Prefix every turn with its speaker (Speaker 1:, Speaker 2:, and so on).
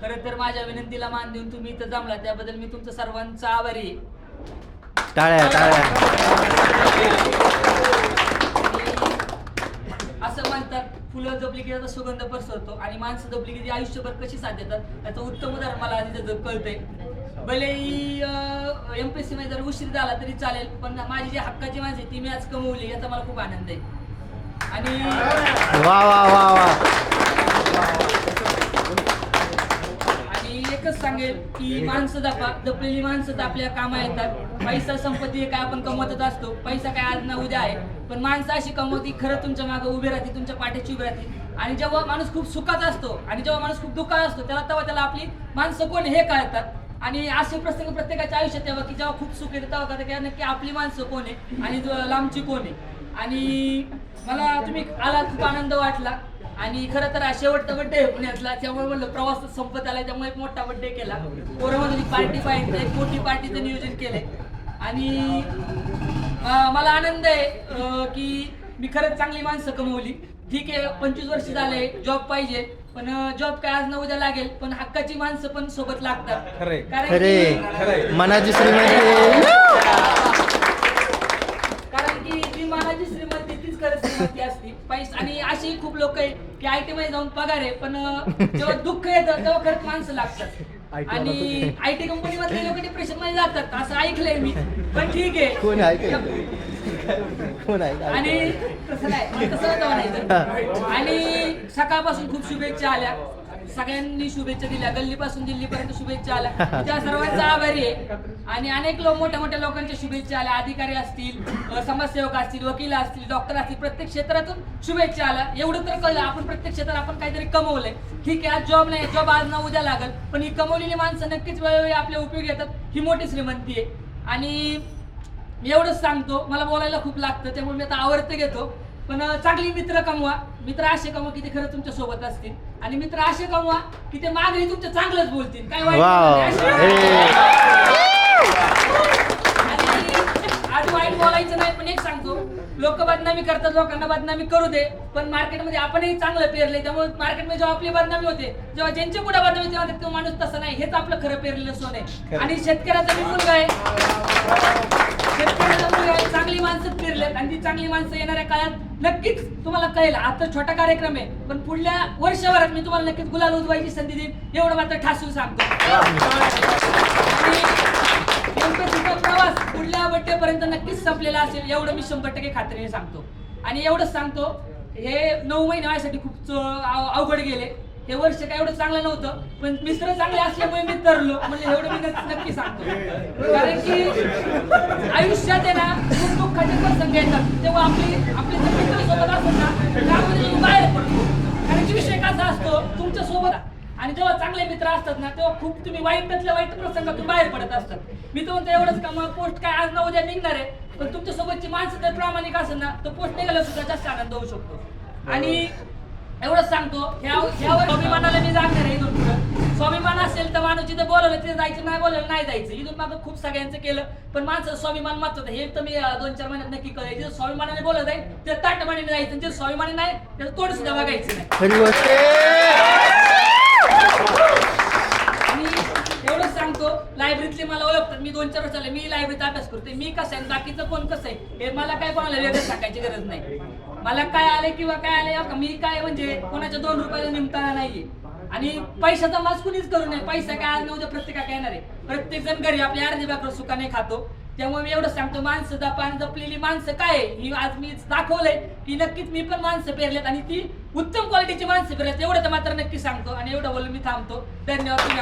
Speaker 1: खरं तर माझ्या विनंतीला मान देऊन तुम्ही इथं जमला त्याबद्दल मी तुमचं सर्वांचा आभारी आहे.
Speaker 2: टाळ्या टाळ्या.
Speaker 1: असं म्हणतात फुलं जपली की त्याचा सुगंध पसरतो आणि माणसं जपली की ती आयुष्यभर कशी साथ देतात त्याचं उत्तम उदाहरण मला आधी त्याचं कळतंय. भलेही MPSC मध्ये जर उशीर झाला तरी चालेल, पण माझी जी हक्काची माणसं आहे ती मी आज कमवली याचा मला खूप आनंद आहे. आणि
Speaker 2: वा वा वा वा.
Speaker 1: आणि एकच सांगेल की माणसं जपा, जपलेली माणसं तर आपल्या कामा येतात. पैसा संपत्ती काय आपण कमवतच असतो, पैसा काय आज ना उद्या आहे, पण माणसं अशी कमवती खरं तुमच्या मागे उभी राहते, तुमच्या पाठीची उभी राहते. आणि जेव्हा माणूस खूप सुखात असतो आणि जेव्हा माणूस खूप दुःखात असतो तेव्हा त्याला आपली माणसं कोण हे कळतात. आणि असे प्रसंग प्रत्येकाच्या आयुष्यात तेव्हा की जेव्हा खूप सुख येतं तेव्हा कळतं की नक्की आपली माणसं कोण आहे आणि लांबची कोण आहे. आणि मला तुम्ही आला खूप आनंद वाटला. आणि खरं तर शेवटचा बड्डे आहे पुण्यातला, त्यामुळे म्हणलं प्रवास संपत आला त्यामुळे एक मोठा बड्डे केला. कोरोनामध्ये पार्टी पाहिजे, एक मोठी पार्टीचं नियोजन केलंय. आणि मला आनंद आहे की मी खरंच चांगली माणसं कमवली. ठीक आहे 25 वर्ष झाले, जॉब पाहिजे, पण जॉब काय आज ना उद्या लागेल, पण हक्काची माणसं पण सोबत लागतात.
Speaker 2: खरे मनाची श्रीमंती.
Speaker 1: कारण की ती मनाची श्रीमंती तीच खरं श्रीमंती असते. पैसा आणि अशी खूप लोक आहे की IT मध्ये जाऊन पगार आहे, पण जेव्हा दुःख येतं तेव्हा खरंच माणसं लागतात. आणि IT कंपनी मधले लोक डिप्रेशन मध्ये जातात असं ऐकलंय मी, पण ठीक आहे.
Speaker 2: कोण आहे कोण आहे.
Speaker 1: आणि तसं नाही, तसं होतं म्हणायचं. आणि सकाळपासून खूप शुभेच्छा आल्या, सगळ्यांनी शुभेच्छा दिल्या, गल्लीपासून दिल्लीपर्यंत शुभेच्छा आल्या, त्या सर्वांचा आभारी आहे. आणि अनेक मोठ्या मोठ्या लोकांच्या शुभेच्छा आल्या, अधिकारी असतील, समाजसेवक असतील, वकील असतील, डॉक्टर असतील, प्रत्येक क्षेत्रातून शुभेच्छा आल्या. एवढं तर कळलं आपण प्रत्येक क्षेत्रात आपण काहीतरी कमवलंय. ठीक आहे आज जॉब नाही, जॉब आज ना उद्या लागल, पण ही कमवलेली माणसं नक्कीच वेळोवेळी आपल्या उपयोगी येतात. ही मोठी श्रीमंती आहे. आणि मी एवढंच सांगतो, मला बोलायला खूप लागतं त्यामुळे मी आता आवर्त घेतो, पण चांगली मित्र कमवा. मित्र असे कमवा की ते खरं तुमच्या सोबत असतील, आणि मित्र असे कमवा की ते मागणी तुमचं चांगलंच बोलतील. काय वाईट आज वाईट बोलायचं नाही, पण एक सांगतो, लोक बदनामी करतात, लोकांना बदनामी करू दे, पण मार्केटमध्ये आपणही चांगलं पेरले त्यामुळे मार्केटमध्ये जेव्हा आपली बदनामी होते, जेव्हा ज्यांच्या पुढे बदनामी तेव्हा तो माणूस तसा नाही, हेच आपलं खरं पेरलेलं सोन आहे. आणि शेतकऱ्याचा मी मुलगा आहे, शेतकऱ्याचा मुलगा आहे, चांगली माणसं पेरलेत आणि ती चांगली माणसं येणाऱ्या काळात नक्कीच तुम्हाला कळेल. आता छोटा कार्यक्रम आहे, पण पुढल्या वर्षभरात मी तुम्हाला नक्कीच गुलाल उधवायची संधी देईन, एवढं मात्र ठासून सांगतो. प्रवास पुढल्या बड्डेपर्यंत नक्कीच संपलेला असेल एवढं मी 100% खात्रीने सांगतो. आणि एवढंच सांगतो, हे 9 महिने माझ्यासाठी खूप अवघड गेले. हे वर्ष काय एवढं चांगलं नव्हतं, पण मित्र चांगले असल्यामुळे मी तरलो, म्हणजे एवढं मी नक्की सांगतो. कारण की आयुष्यात आहे ना खूप दुःखाचे प्रसंग येतात, तेव्हा आपले जर मित्र सोबत असतात ना त्यामध्ये बाहेर पडतो. कारण की विषय कसा असतो तुमच्या सोबत, आणि जेव्हा चांगले मित्र असतात ना तेव्हा खूप तुम्ही वाईटातल्या वाईट प्रसंगातून बाहेर पडत असतात. मी तर म्हणतो एवढंच का, मग पोस्ट काय आज ना उद्या निघणार आहे, पण तुमच्या सोबतची माणसं जर प्रामाणिक असेल ना तर पोस्ट निघायला सुद्धा जास्त आनंद होऊ शकतो. आणि एवढंच सांगतो, यावर स्वाभिमानाला मी जाणार आहे. इथून पुढे स्वाभिमान असेल तर माणूस जिथं बोलवलं तिथे जायचं, नाही बोलवलं नाही जायचं. इथून मागं खूप सगळ्यांचं केलं, पण माणसं स्वाभिमान महत्वाचं हे तर मी 2-4 महिन्यात नक्की कळेल. जिथं स्वाभिमानाने बोलत आहे ते ताटमाने जायचं, जिथं स्वाभिमानी नाही त्याचं तोड सुद्धा बघायचं नाही. आणि एवढंच सांगतो, लायब्ररीतले मला ओळखतात, मी 2-4 वर्ष झाले मी लायब्ररीत अभ्यास करतोय. मी कसं आहे बाकीचं कोण कसं आहे हे मला काय कोणाला वेगळं सांगायची गरज नाही. मला काय आले किंवा काय आले मी काय म्हणजे कोणाच्या 2 रुपयाला निमताना नाहीये. आणि पैशाचा मास कुणीच करू नये. पैसा काय आज न उद्या प्रत्येकाला येणार आहे. प्रत्येक जण घरी आपली अर्धी भाकर सुखाने खातो. त्यामुळे मी एवढं सांगतो, माणसं जपान जपलेली माणसं काय ही आज मी दाखवलंय की नक्कीच मी पण माणसं पेरलेत आणि ती उत्तम क्वालिटीची माणसं पेरलेत. एवढं तर मात्र नक्की सांगतो आणि एवढं बोलून मी थांबतो. धन्यवाद. तुम्ही